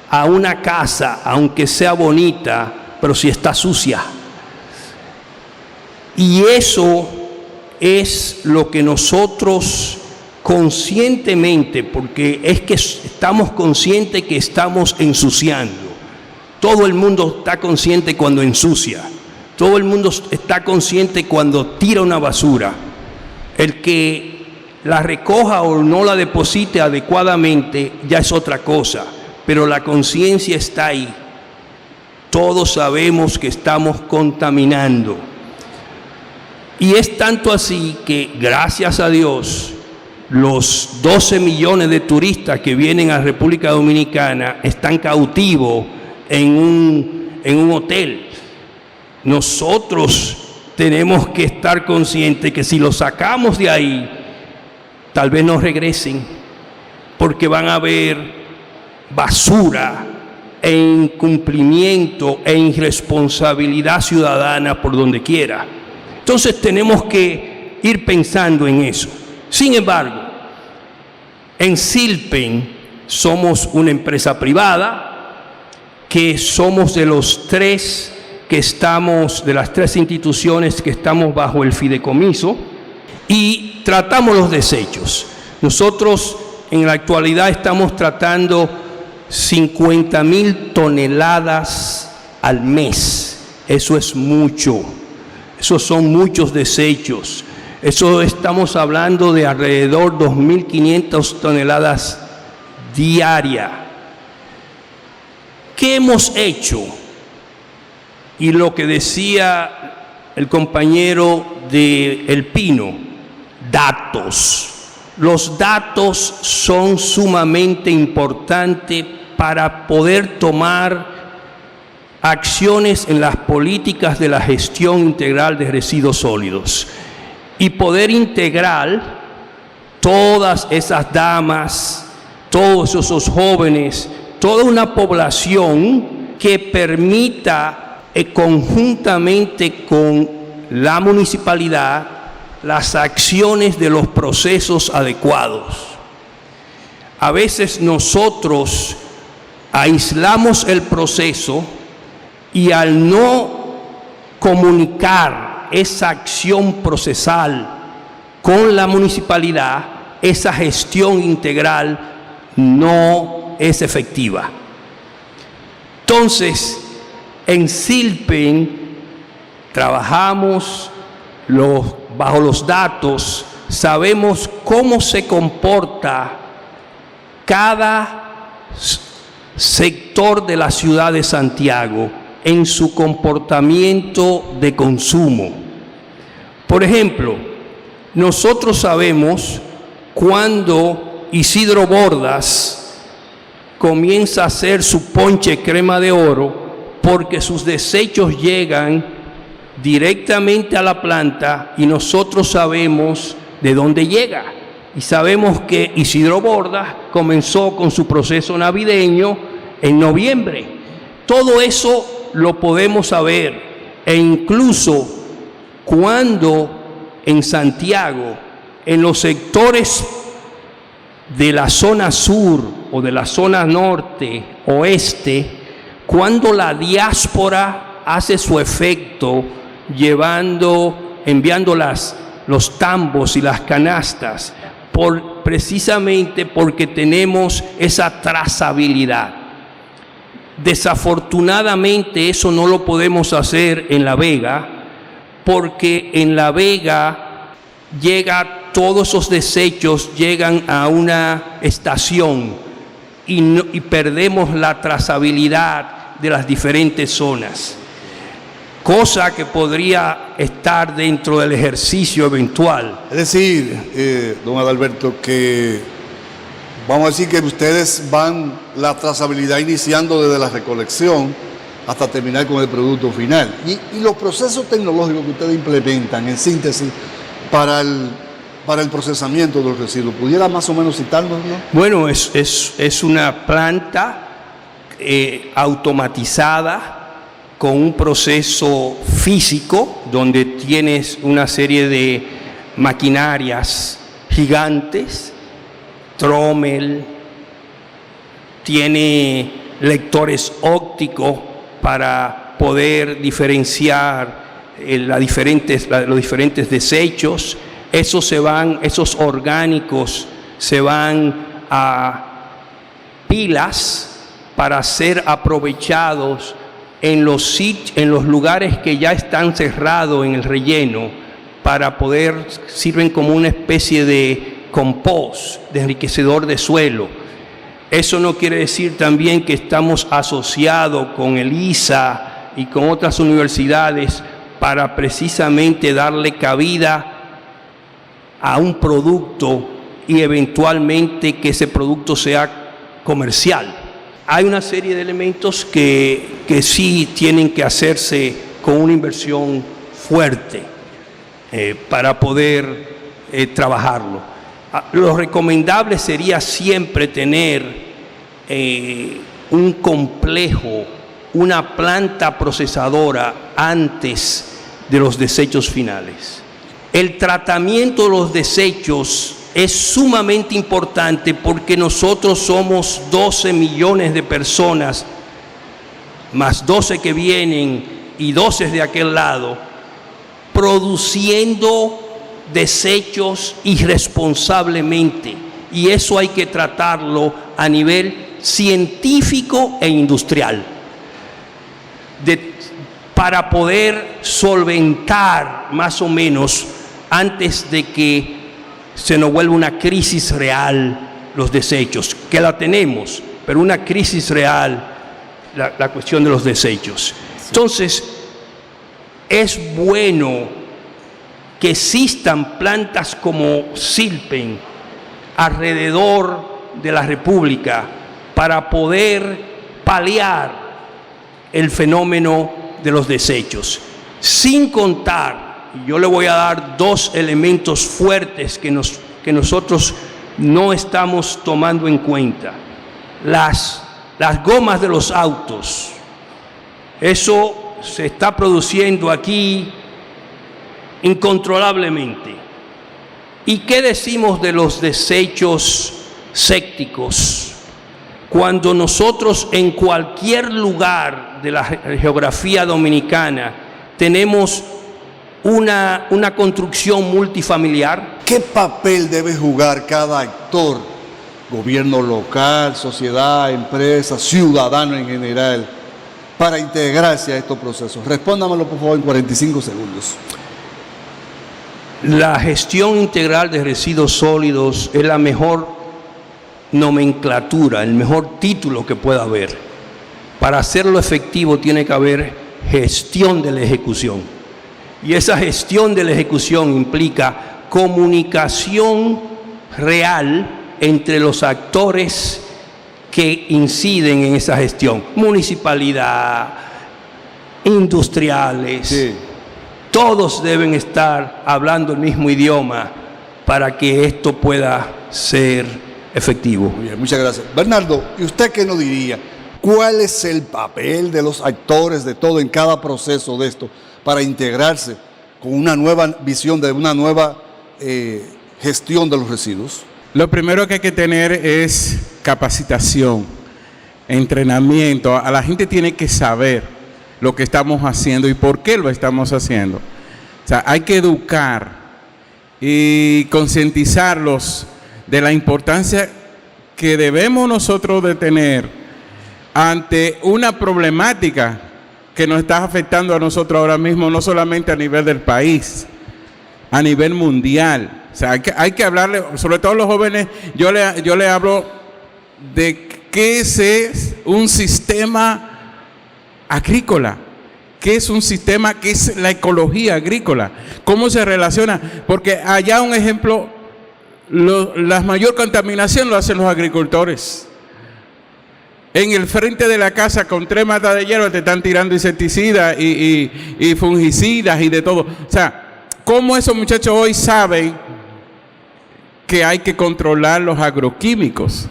S8: a una casa, aunque sea bonita, pero si está sucia. Y eso es lo que nosotros conscientemente, porque es que estamos conscientes que estamos ensuciando. Todo el mundo está consciente cuando ensucia. Todo el mundo está consciente cuando tira una basura. El que la recoja o no la deposite adecuadamente ya es otra cosa, pero la conciencia está ahí. Todos sabemos que estamos contaminando. Y es tanto así que, gracias a Dios, los 12 millones de turistas que vienen a República Dominicana están cautivos en un hotel. Nosotros tenemos que estar conscientes que si los sacamos de ahí, tal vez no regresen, porque van a ver basura e incumplimiento e irresponsabilidad ciudadana por donde quiera. Entonces tenemos que ir pensando en eso. Sin embargo, en Silpen somos una empresa privada, que somos de las tres instituciones que estamos bajo el fideicomiso, y tratamos los desechos. Nosotros en la actualidad estamos tratando 50,000 toneladas al mes. Eso es mucho. Esos son muchos desechos. Eso estamos hablando de alrededor de 2.500 toneladas diarias. ¿Qué hemos hecho? Y lo que decía el compañero de El Pino, datos. Los datos son sumamente importantes para poder tomar acciones en las políticas de la gestión integral de residuos sólidos y poder integrar todas esas damas, todos esos jóvenes, toda una población que permita conjuntamente con la municipalidad las acciones de los procesos adecuados. A veces nosotros aislamos el proceso y al no comunicar esa acción procesal con la municipalidad, esa gestión integral no es efectiva. Entonces, en Silpen trabajamos bajo los datos, sabemos cómo se comporta cada sector de la ciudad de Santiago en su comportamiento de consumo. Por ejemplo, nosotros sabemos cuando Isidro Bordas comienza a hacer su ponche crema de oro, porque sus desechos llegan directamente a la planta y nosotros sabemos de dónde llega. Y sabemos que Isidro Bordas comenzó con su proceso navideño en noviembre. Todo eso lo podemos saber, e incluso cuando en Santiago, en los sectores de la zona sur o de la zona norte, oeste, cuando la diáspora hace su efecto llevando enviando los tambos y las canastas, precisamente porque tenemos esa trazabilidad. Desafortunadamente eso no lo podemos hacer en La Vega, porque en La Vega todos esos desechos llegan a una estación y perdemos la trazabilidad de las diferentes zonas, cosa que podría estar dentro del ejercicio eventual.
S4: Es decir, don Adalberto, que vamos a decir que ustedes van la trazabilidad iniciando desde la recolección hasta terminar con el producto final. Y los procesos tecnológicos que ustedes implementan, en síntesis, para el procesamiento de los residuos, ¿pudiera más o menos citarnos, no?
S8: Bueno, es una planta automatizada con un proceso físico donde tienes una serie de maquinarias gigantes, trommel, tiene lectores ópticos para poder diferenciar los diferentes desechos. Esos orgánicos se van a pilas para ser aprovechados en los lugares que ya están cerrados en el relleno, sirven como una especie de compost, de enriquecedor de suelo. Eso no quiere decir también que estamos asociados con el ISA y con otras universidades para precisamente darle cabida a un producto y eventualmente que ese producto sea comercial. Hay una serie de elementos que sí tienen que hacerse con una inversión fuerte para poder trabajarlo. Lo recomendable sería siempre tener un complejo, una planta procesadora antes de los desechos finales. El tratamiento de los desechos es sumamente importante porque nosotros somos 12 millones de personas, más 12 que vienen y 12 de aquel lado, produciendo desechos irresponsablemente. Y eso hay que tratarlo a nivel científico e industrial, para poder solventar más o menos antes de que se nos vuelva una crisis real los desechos, que la tenemos, pero una crisis real la cuestión de los desechos. Entonces, es bueno que existan plantas como Silpen alrededor de la República para poder paliar el fenómeno de los desechos, sin contar. Yo le voy a dar dos elementos fuertes que nosotros no estamos tomando en cuenta. Las gomas de los autos. Eso se está produciendo aquí incontrolablemente. ¿Y qué decimos de los desechos sépticos? Cuando nosotros en cualquier lugar de la geografía dominicana tenemos una construcción multifamiliar.
S4: ¿Qué papel debe jugar cada actor, gobierno local, sociedad, empresa, ciudadano en general, para integrarse a estos procesos? Respóndamelo por favor en 45 segundos.
S8: La gestión integral de residuos sólidos es la mejor nomenclatura, el mejor título que pueda haber. Para hacerlo efectivo tiene que haber gestión de la ejecución. Y esa gestión de la ejecución implica comunicación real entre los actores que inciden en esa gestión. Municipalidad, industriales, sí. Todos deben estar hablando el mismo idioma para que esto pueda ser efectivo.
S4: Muy bien, muchas gracias. Bernardo, ¿y usted qué nos diría? ¿Cuál es el papel de los actores de todo en cada proceso de esto para integrarse con una nueva visión de una nueva gestión de los residuos?
S6: Lo primero que hay que tener es capacitación, entrenamiento. A la gente tiene que saber lo que estamos haciendo y por qué lo estamos haciendo. O sea, hay que educar y concientizarlos de la importancia que debemos nosotros de tener ante una problemática que nos está afectando a nosotros ahora mismo, no solamente a nivel del país, a nivel mundial. O sea, hay que hablarle, sobre todo a los jóvenes, yo le hablo de qué es un sistema agrícola, qué es un sistema, qué es la ecología agrícola, cómo se relaciona, porque allá un ejemplo, la mayor contaminación lo hacen los agricultores. En el frente de la casa con 3 matas de hierba te están tirando insecticidas y fungicidas y de todo. O sea, ¿cómo esos muchachos hoy saben que hay que controlar los agroquímicos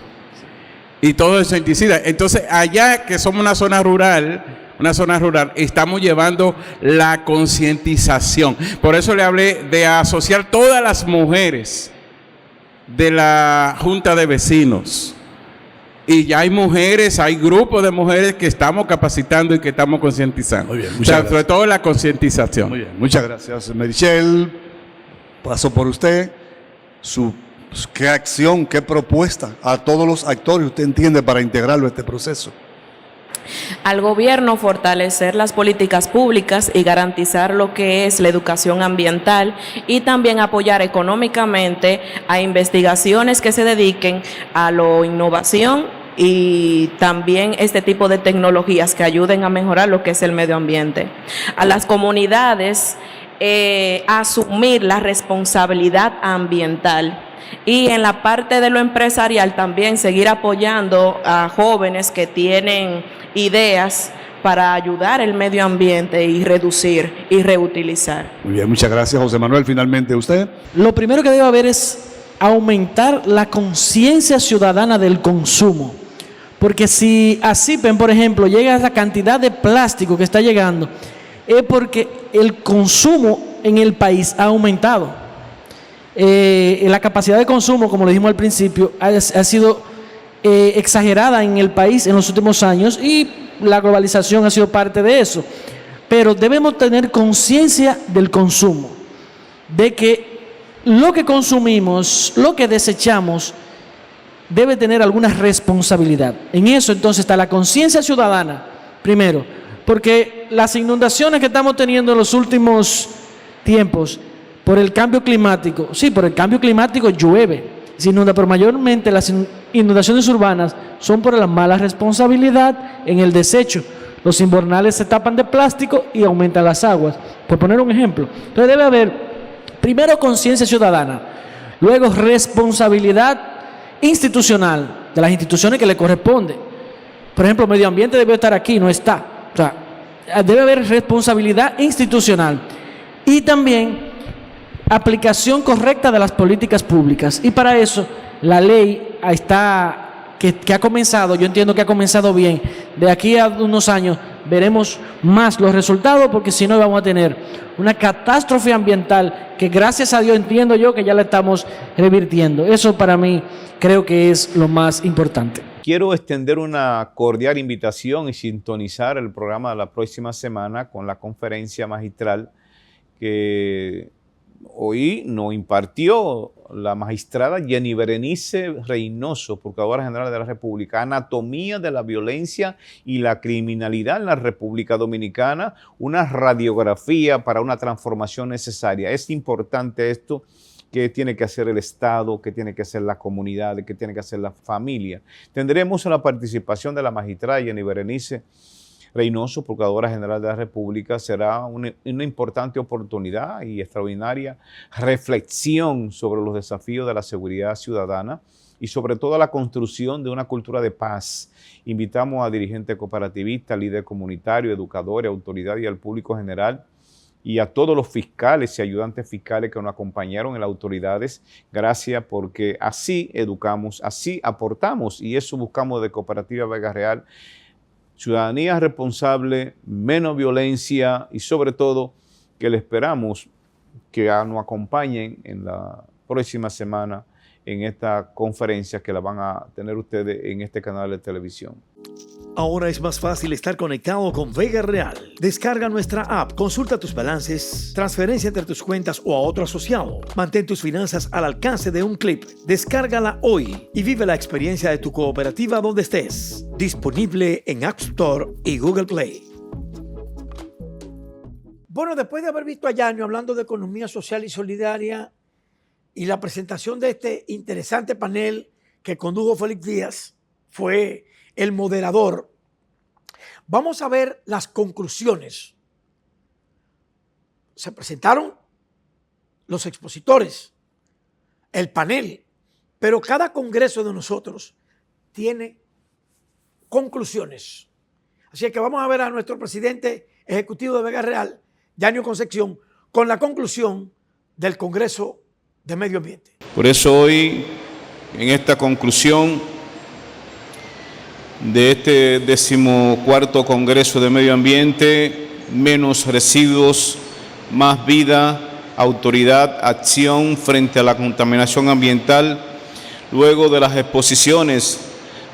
S6: y todo eso insecticida? Entonces, allá que somos una zona rural, estamos llevando la concientización. Por eso le hablé de asociar todas las mujeres de la Junta de Vecinos. Y ya hay mujeres, hay grupos de mujeres que estamos capacitando y que estamos concientizando.
S4: Muy bien, muchas gracias.
S6: Sobre todo la concientización.
S4: Muy bien, muchas gracias. Merichel, paso por usted. ¿Qué acción, qué propuesta a todos los actores usted entiende para integrarlo a este proceso?
S7: Al gobierno fortalecer las políticas públicas y garantizar lo que es la educación ambiental y también apoyar económicamente a investigaciones que se dediquen a la innovación y también este tipo de tecnologías que ayuden a mejorar lo que es el medio ambiente. A las comunidades asumir la responsabilidad ambiental. Y en la parte de lo empresarial también seguir apoyando a jóvenes que tienen ideas para ayudar el medio ambiente y reducir y reutilizar.
S4: Muy bien, muchas gracias, José Manuel. Finalmente, usted.
S5: Lo primero que debe haber es aumentar la conciencia ciudadana del consumo. Porque si a CIPEN, por ejemplo, llega a la cantidad de plástico que está llegando, es porque el consumo en el país ha aumentado. La capacidad de consumo, como le dijimos al principio, ha sido exagerada en el país en los últimos años y la globalización ha sido parte de eso. Pero debemos tener conciencia del consumo, de que lo que consumimos, lo que desechamos, debe tener alguna responsabilidad. En eso entonces está la conciencia ciudadana, primero, porque las inundaciones que estamos teniendo en los últimos tiempos, por el cambio climático, sí, por el cambio climático llueve, se inunda, pero mayormente las inundaciones urbanas son por la mala responsabilidad en el desecho. Los invernales se tapan de plástico y aumentan las aguas, por poner un ejemplo. Entonces debe haber, primero, conciencia ciudadana, luego responsabilidad institucional de las instituciones que le corresponde. Por ejemplo, medio ambiente debe estar aquí, no está. O sea, debe haber responsabilidad institucional y también aplicación correcta de las políticas públicas. Y para eso la ley está, que ha comenzado, yo entiendo que ha comenzado bien. De aquí a unos años veremos más los resultados, porque si no vamos a tener una catástrofe ambiental que, gracias a Dios, entiendo yo que ya la estamos revirtiendo. Eso para mí creo que es lo más importante.
S3: Quiero extender una cordial invitación y sintonizar el programa de la próxima semana con la conferencia magistral que hoy nos impartió la magistrada Jenny Berenice Reynoso, Procuradora General de la República, Anatomía de la Violencia y la Criminalidad en la República Dominicana, una radiografía para una transformación necesaria. Es importante esto que tiene que hacer el Estado, que tiene que hacer la comunidad, que tiene que hacer la familia. Tendremos la participación de la magistrada Jenny Berenice Reynoso, Procuradora General de la República. Será una importante oportunidad y extraordinaria reflexión sobre los desafíos de la seguridad ciudadana y sobre todo la construcción de una cultura de paz. Invitamos a dirigentes cooperativistas, líderes comunitarios, educadores, autoridades y al público general y a todos los fiscales y ayudantes fiscales que nos acompañaron en las autoridades. Gracias, porque así educamos, así aportamos, y eso buscamos de Cooperativa Vega Real. Ciudadanía responsable, menos violencia y sobre todo que le esperamos que nos acompañen en la próxima semana en esta conferencia que la van a tener ustedes en este canal de televisión.
S2: Ahora es más fácil estar conectado con Vega Real. Descarga nuestra app, consulta tus balances, transferencia entre tus cuentas o a otro asociado. Mantén tus finanzas al alcance de un clip. Descárgala hoy y vive la experiencia de tu cooperativa donde estés. Disponible en App Store y Google Play.
S1: Bueno, después de haber visto a Yanio hablando de economía social y solidaria y la presentación de este interesante panel que condujo Félix Díaz, fue el moderador, vamos a ver las conclusiones. Se presentaron los expositores, el panel, pero cada congreso de nosotros tiene conclusiones. Así que vamos a ver a nuestro presidente ejecutivo de Vega Real, Yanio Concepción, con la conclusión del Congreso de Medio Ambiente.
S3: Por eso hoy, en esta conclusión de este 14º Congreso de Medio Ambiente, menos residuos, más vida, autoridad, acción frente a la contaminación ambiental, luego de las exposiciones,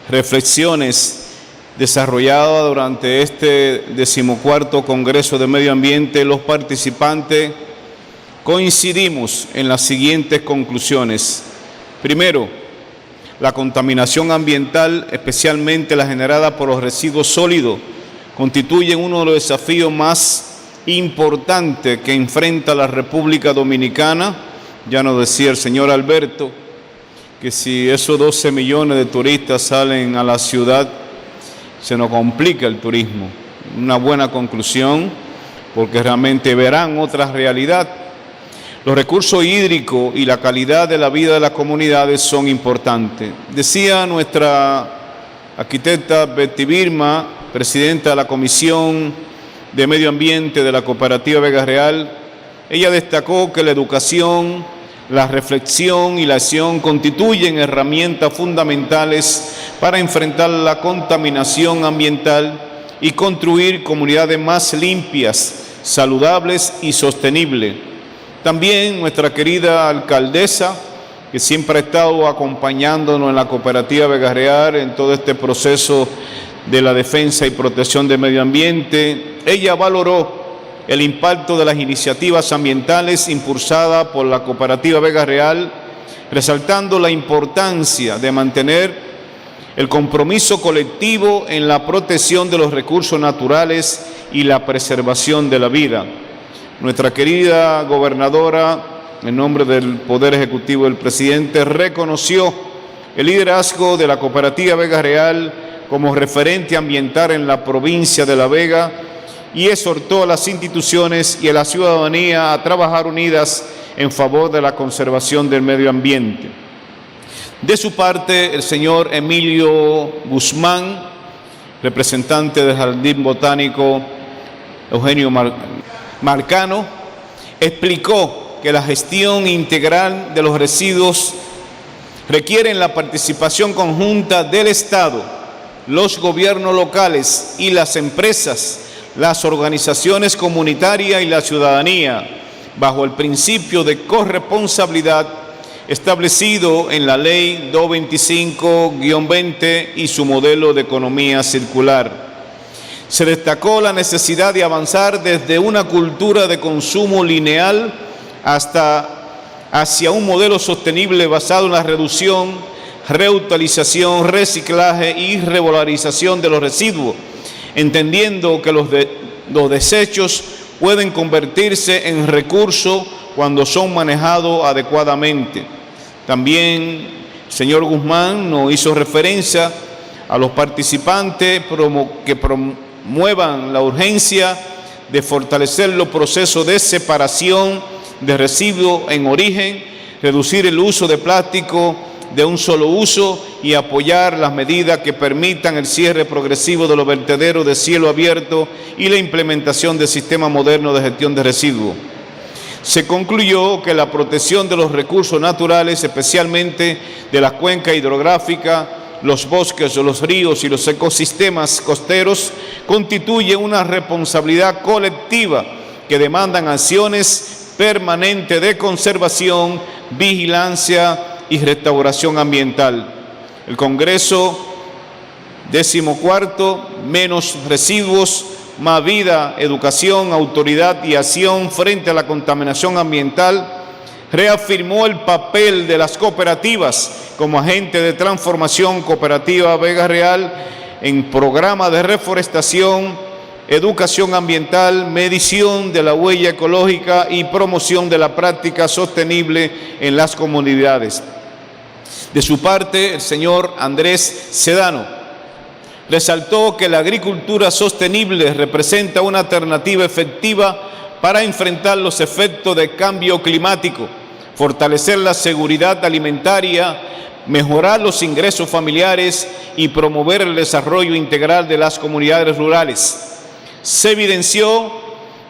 S3: reflexiones desarrolladas durante este 14º Congreso de Medio Ambiente, los participantes coincidimos en las siguientes conclusiones. Primero, la contaminación ambiental, especialmente la generada por los residuos sólidos, constituye uno de los desafíos más importantes que enfrenta la República Dominicana. Ya nos decía el señor Alberto que si esos 12 millones de turistas salen a la ciudad, se nos complica el turismo. Una buena conclusión, porque realmente verán otra realidad. Los recursos hídricos y la calidad de la vida de las comunidades son importantes. Decía nuestra arquitecta Betty Birma, presidenta de la Comisión de Medio Ambiente de la Cooperativa Vega Real, ella destacó que la educación, la reflexión y la acción constituyen herramientas fundamentales para enfrentar la contaminación ambiental y construir comunidades más limpias, saludables y sostenibles. También nuestra querida alcaldesa, que siempre ha estado acompañándonos en la Cooperativa Vega Real en todo este proceso de la defensa y protección del medio ambiente, ella valoró el impacto de las iniciativas ambientales impulsadas por la Cooperativa Vega Real, resaltando la importancia de mantener el compromiso colectivo en la protección de los recursos naturales y la preservación de la vida. Nuestra querida gobernadora, en nombre del Poder Ejecutivo del presidente, reconoció el liderazgo de la Cooperativa Vega Real como referente ambiental en la provincia de La Vega y exhortó a las instituciones y a la ciudadanía a trabajar unidas en favor de la conservación del medio ambiente. De su parte, el señor Emilio Guzmán, representante del Jardín Botánico Eugenio Marcano, explicó que la gestión integral de los residuos requiere la participación conjunta del Estado, los gobiernos locales y las empresas, las organizaciones comunitarias y la ciudadanía, bajo el principio de corresponsabilidad establecido en la Ley 225-20 y su modelo de economía circular. Se destacó la necesidad de avanzar desde una cultura de consumo lineal hacia un modelo sostenible basado en la reducción, reutilización, reciclaje y revalorización de los residuos, entendiendo que los desechos pueden convertirse en recursos cuando son manejados adecuadamente. También el señor Guzmán nos hizo referencia a los participantes que promuevan la urgencia de fortalecer los procesos de separación de residuos en origen, reducir el uso de plástico de un solo uso y apoyar las medidas que permitan el cierre progresivo de los vertederos de cielo abierto y la implementación de sistemas modernos de gestión de residuos. Se concluyó que la protección de los recursos naturales, especialmente de la cuenca hidrográfica, los bosques, los ríos y los ecosistemas costeros, constituye una responsabilidad colectiva que demandan acciones permanentes de conservación, vigilancia y restauración ambiental. El Congreso 14, menos residuos, más vida, educación, autoridad y acción frente a la contaminación ambiental. Reafirmó el papel de las cooperativas como agente de transformación cooperativa Vega Real en programas de reforestación, educación ambiental, medición de la huella ecológica y promoción de la práctica sostenible en las comunidades. De su parte, el señor Andrés Sedano resaltó que la agricultura sostenible representa una alternativa efectiva para enfrentar los efectos del cambio climático, fortalecer la seguridad alimentaria, mejorar los ingresos familiares y promover el desarrollo integral de las comunidades rurales. Se evidenció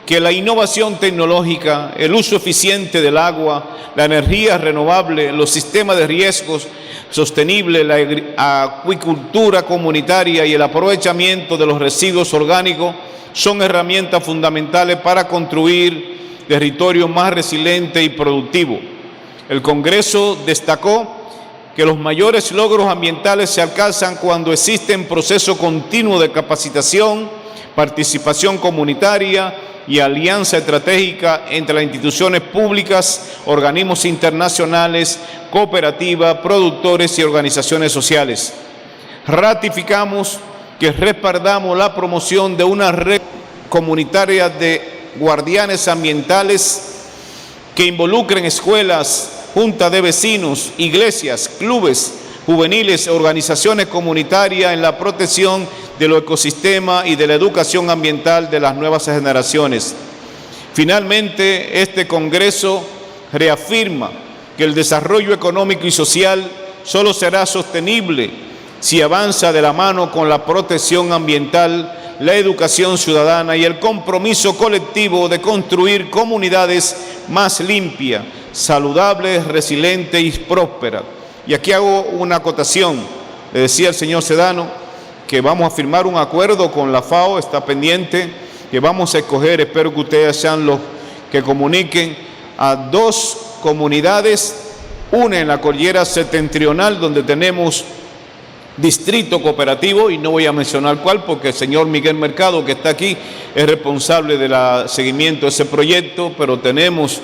S3: que la innovación tecnológica, el uso eficiente del agua, la energía renovable, los sistemas de riesgos sostenibles, la acuicultura comunitaria y el aprovechamiento de los residuos orgánicos son herramientas fundamentales para construir territorios más resilientes y productivos. El Congreso destacó que los mayores logros ambientales se alcanzan cuando existen procesos continuos de capacitación, participación comunitaria y alianza estratégica entre las instituciones públicas, organismos internacionales, cooperativas, productores y organizaciones sociales. Ratificamos que respaldamos la promoción de una red comunitaria de guardianes ambientales que involucren escuelas, juntas de vecinos, iglesias, clubes juveniles, organizaciones comunitarias en la protección de los ecosistemas y de la educación ambiental de las nuevas generaciones. Finalmente, este Congreso reafirma que el desarrollo económico y social solo será sostenible si avanza de la mano con la protección ambiental, la educación ciudadana y el compromiso colectivo de construir comunidades más limpias, saludables, resilientes y prósperas. Y aquí hago una acotación. Le decía el señor Sedano que vamos a firmar un acuerdo con la FAO, está pendiente, que vamos a escoger, espero que ustedes sean los que comuniquen, a 2 comunidades, una en la cordillera septentrional, donde tenemos distrito cooperativo, y no voy a mencionar cuál, porque el señor Miguel Mercado, que está aquí, es responsable del seguimiento de ese proyecto, pero tenemos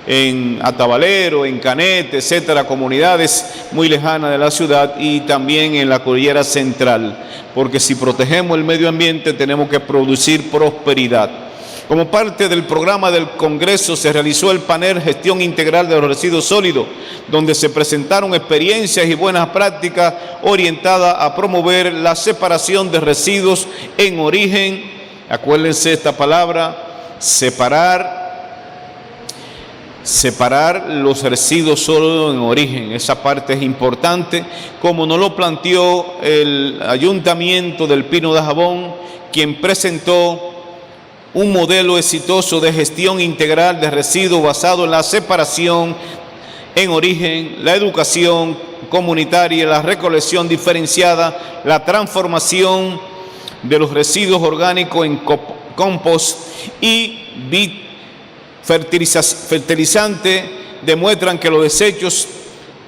S3: en Atabalero, en Canete, etcétera, comunidades muy lejanas de la ciudad, y también en la cordillera central, porque si protegemos el medio ambiente tenemos que producir prosperidad. Como parte del programa del Congreso se realizó el panel Gestión Integral de los Residuos Sólidos, donde se presentaron experiencias y buenas prácticas orientadas a promover la separación de residuos en origen. Acuérdense esta palabra, separar los residuos sólidos en origen. Esa parte es importante, como nos lo planteó el Ayuntamiento del Pino de Jabón, quien presentó un modelo exitoso de gestión integral de residuos basado en la separación en origen, la educación comunitaria, la recolección diferenciada, la transformación de los residuos orgánicos en compost y fertilizante. Demuestran que los desechos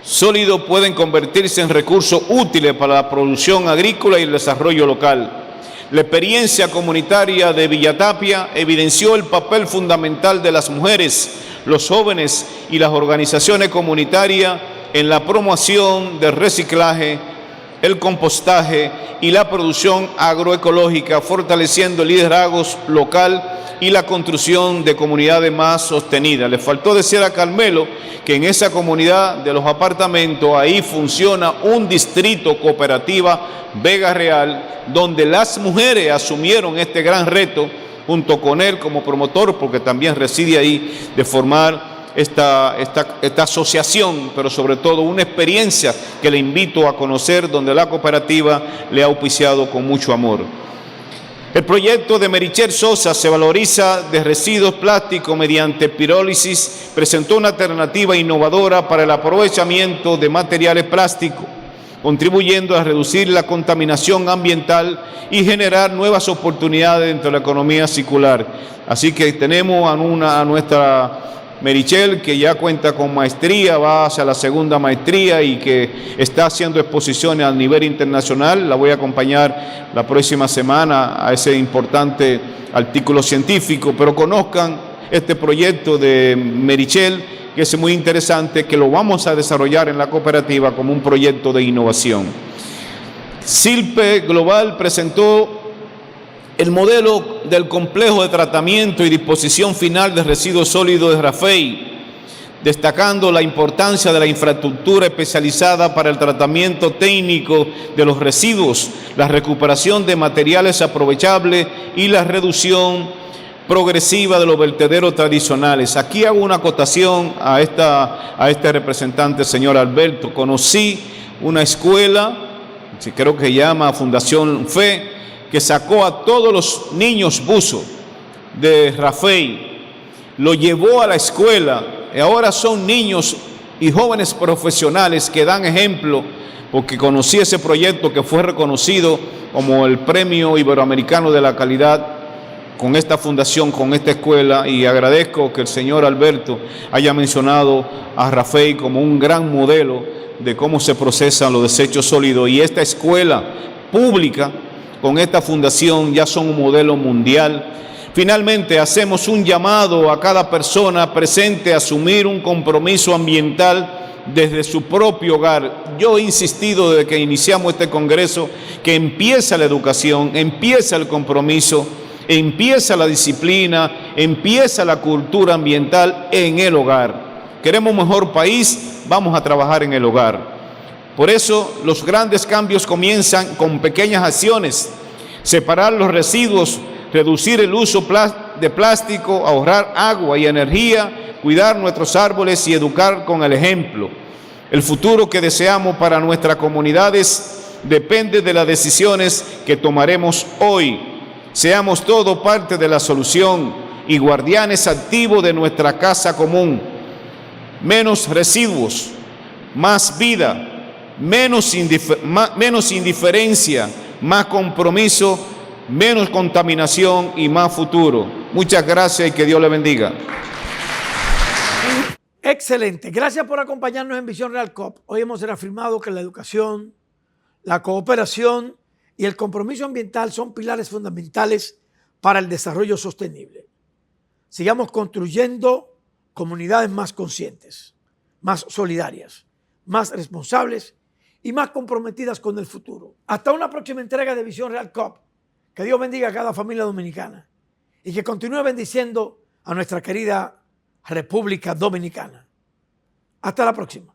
S3: sólidos pueden convertirse en recursos útiles para la producción agrícola y el desarrollo local. La experiencia comunitaria de Villatapia evidenció el papel fundamental de las mujeres, los jóvenes y las organizaciones comunitarias en la promoción del reciclaje, el compostaje y la producción agroecológica, fortaleciendo el liderazgo local y la construcción de comunidades más sostenidas. Le faltó decir a Carmelo que en esa comunidad de los apartamentos, ahí funciona un distrito cooperativa Vega Real, donde las mujeres asumieron este gran reto junto con él como promotor, porque también reside ahí, de formar esta asociación, pero sobre todo una experiencia que le invito a conocer, donde la cooperativa le ha auspiciado con mucho amor. El proyecto de Merichel Sosa se valoriza de residuos plásticos mediante pirólisis, presentó una alternativa innovadora para el aprovechamiento de materiales plásticos, contribuyendo a reducir la contaminación ambiental y generar nuevas oportunidades dentro de la economía circular. Así que tenemos a nuestra Merichel, que ya cuenta con maestría, va hacia la segunda maestría y que está haciendo exposiciones a nivel internacional. La voy a acompañar la próxima semana a ese importante artículo científico, pero conozcan este proyecto de Merichel, que es muy interesante, que lo vamos a desarrollar en la cooperativa como un proyecto de innovación. Silpe Global presentó el modelo del complejo de tratamiento y disposición final de residuos sólidos de Rafey, destacando la importancia de la infraestructura especializada para el tratamiento técnico de los residuos, la recuperación de materiales aprovechables y la reducción progresiva de los vertederos tradicionales. Aquí hago una acotación a este representante, señor Alberto. Conocí una escuela, creo que se llama Fundación Fe, que sacó a todos los niños buzos de Rafey, lo llevó a la escuela y ahora son niños y jóvenes profesionales que dan ejemplo, porque conocí ese proyecto que fue reconocido como el Premio Iberoamericano de la Calidad con esta fundación, con esta escuela, y agradezco que el señor Alberto haya mencionado a Rafey como un gran modelo de cómo se procesan los desechos sólidos, y esta escuela pública con esta fundación ya son un modelo mundial. Finalmente, hacemos un llamado a cada persona presente a asumir un compromiso ambiental desde su propio hogar. Yo he insistido desde que iniciamos este congreso que empieza la educación, empieza el compromiso, empieza la disciplina, empieza la cultura ambiental en el hogar. Queremos un mejor país, vamos a trabajar en el hogar. Por eso los grandes cambios comienzan con pequeñas acciones: separar los residuos, reducir el uso de plástico, ahorrar agua y energía, cuidar nuestros árboles y educar con el ejemplo. El futuro que deseamos para nuestras comunidades depende de las decisiones que tomaremos hoy. Seamos todos parte de la solución y guardianes activos de nuestra casa común. Menos residuos, más vida, menos indiferencia, más compromiso, menos contaminación y más futuro. Muchas gracias y que Dios le bendiga.
S1: Excelente. Gracias por acompañarnos en Visión Real COP. Hoy hemos reafirmado que la educación, la cooperación y el compromiso ambiental son pilares fundamentales para el desarrollo sostenible. Sigamos construyendo comunidades más conscientes, más solidarias, más responsables y más comprometidas con el futuro. Hasta una próxima entrega de Visión Real COP. Que Dios bendiga a cada familia dominicana y que continúe bendiciendo a nuestra querida República Dominicana. Hasta la próxima.